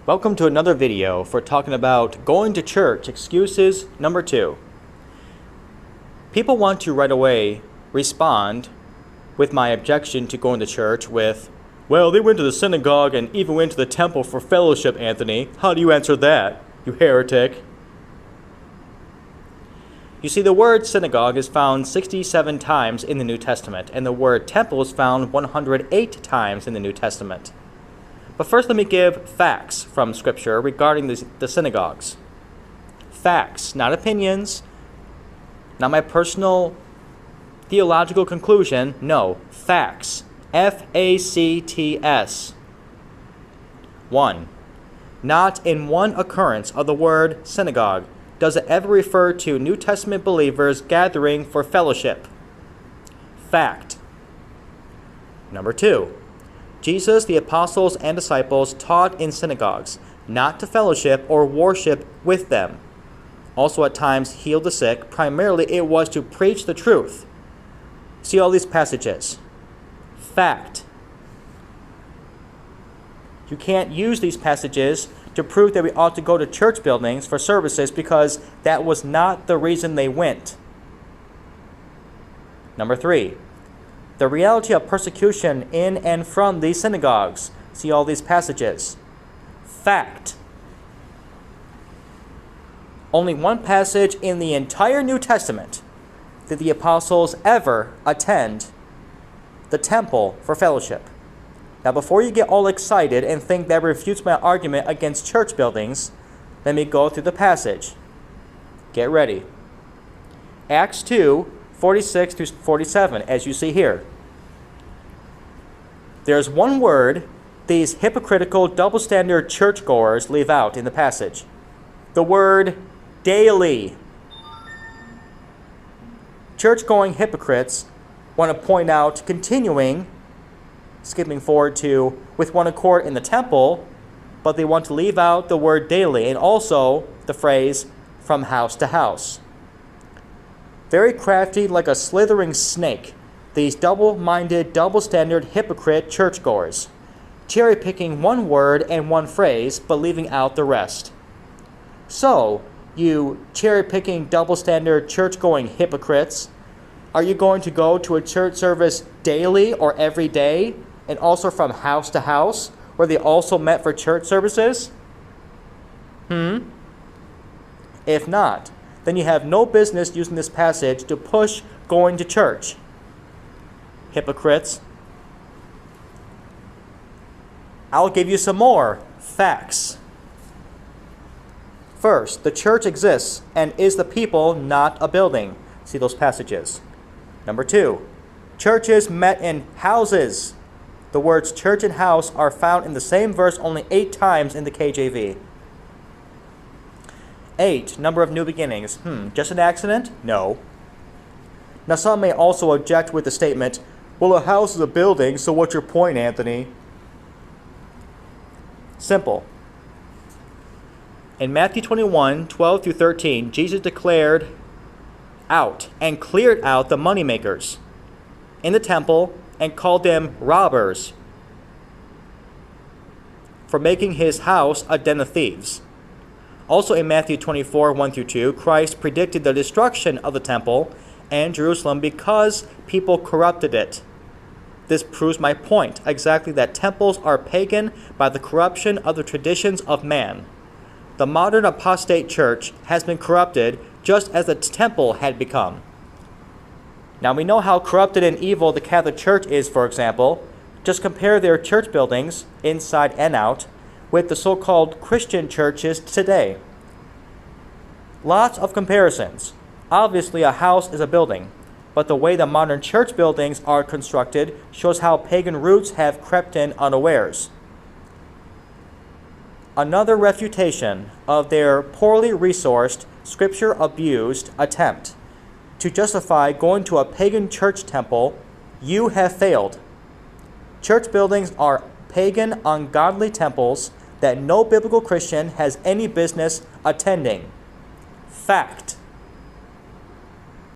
Welcome to another video for talking about going to church excuses number 2. People want to right away respond with my objection to going to church with, well, they went to the synagogue and even went to the temple for fellowship, Anthony. How do you answer that, you heretic? You see, the word synagogue is found 67 times in the New Testament, and the word temple is found 108 times in the New Testament. But first, let me give facts from Scripture regarding the synagogues. Facts, not opinions, not my personal theological conclusion. No, facts. F-A-C-T-S. 1. Not in one occurrence of the word synagogue does it ever refer to New Testament believers gathering for fellowship. Fact. Number 2. Jesus, the apostles, and disciples taught in synagogues, not to fellowship or worship with them. Also at times healed the sick. Primarily it was to preach the truth. See all these passages. Fact. You can't use these passages to prove that we ought to go to church buildings for services because that was not the reason they went. Number 3. The reality of persecution in and from these synagogues. See all these passages. Fact. Only one passage in the entire New Testament did the apostles ever attend the temple for fellowship. Now, before you get all excited and think that refutes my argument against church buildings, let me go through the passage. Get ready. Acts 2, 46 through 47, as you see here. There's one word these hypocritical, double-standard churchgoers leave out in the passage. The word daily. Church-going hypocrites want to point out continuing, skipping forward to with one accord in the temple, but they want to leave out the word daily and also the phrase from house to house. Very crafty, like a slithering snake, these double-minded, double-standard hypocrite churchgoers, cherry-picking one word and one phrase, but leaving out the rest. So, you cherry-picking, double-standard church-going hypocrites, are you going to go to a church service daily or every day, and also from house to house, where they also met for church services? If not, then you have no business using this passage to push going to church. Hypocrites. I'll give you some more facts. First, the church exists and is the people, not a building. See those passages. Number 2, churches met in houses. The words church and house are found in the same verse only 8 times in the KJV. 8, number of new beginnings. Just an accident? No. Now some may also object with the statement, well, a house is a building, so what's your point, Anthony? Simple. In Matthew 21, 12 through 13, Jesus declared out and cleared out the moneymakers in the temple and called them robbers for making his house a den of thieves. Also in Matthew 24, 1 through 2, Christ predicted the destruction of the temple and Jerusalem because people corrupted it. This proves my point, exactly that temples are pagan by the corruption of the traditions of man. The modern apostate church has been corrupted just as the temple had become. Now we know how corrupted and evil the Catholic Church is, for example. Just compare their church buildings, inside and out, with the so-called Christian churches today. Lots of comparisons. Obviously, a house is a building, but the way the modern church buildings are constructed shows how pagan roots have crept in unawares. Another refutation of their poorly resourced, scripture-abused attempt to justify going to a pagan church temple. You have failed. Church buildings are pagan, ungodly temples that no biblical Christian has any business attending. Fact.